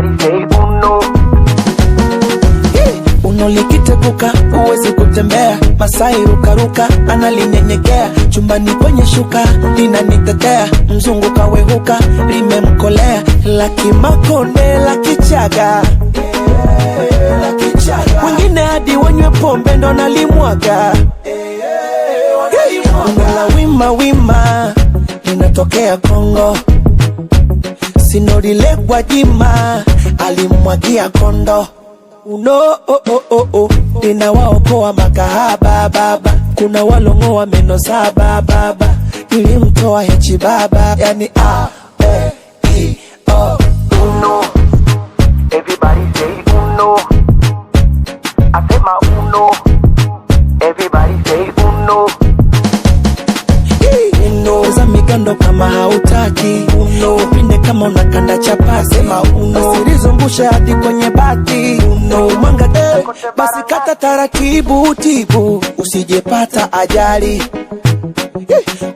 Everybody say uno. Uno likiteguka uwezi kutembea, Masai rukaruka analinyenyekea, chumbani kwenye shuka linanitetea, mzungu kawehuka limemkolea, laki makonde laki chaga, wengine hadi wanywe pombe ndo nalimwaga. Unala wima wima linatokea Kongo, Sinodile Gwajima alimwagia kondo. Uno oh oh oh oh, ninawaokoa makahaba baba, kuna walongoa meno saba baba, nilimtoa hechi baba, yani Uno. Everybody say uno. Asema uno. Everybody say uno. Uno za migando kama hautaki, Uno upinde kama unakanda chapati, sema Uno usilizungushe hadi kwenye bati, Uno mwanga basi kata taratibu tibu, usijepata ajali.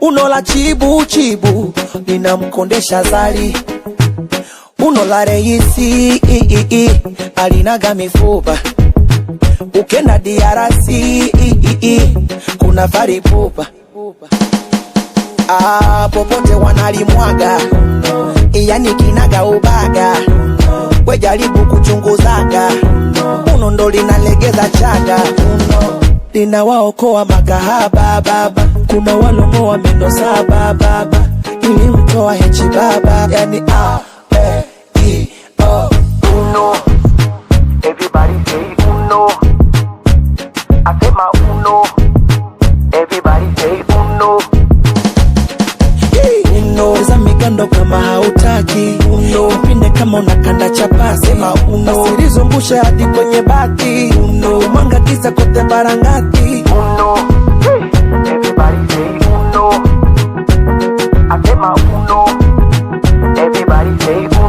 Uno la chibu chibu linamkondesha zali, Uno la reisi alinaga mifupa, ukenda DRC kuna faripupa. Popote wanalimwaga, yani kinaga ubaga, we jaribu kuchunguzaga, Uno ndo linalegeza chaga, Uno linawaokoa makahaba baba, kuna walongoa meno saba baba, nilimtoa hechi baba, yani Uno. Everybody say uno. Asema uno. Everybody say uno. Uno za migando kama hautaki, Uno upinde kama unakanda chapati, sema Uno usilizungushe hadi kwenye bati, Uno mwanga kisa kote barangati, Uno. Everybody say uno. Asema uno. Everybody say uno.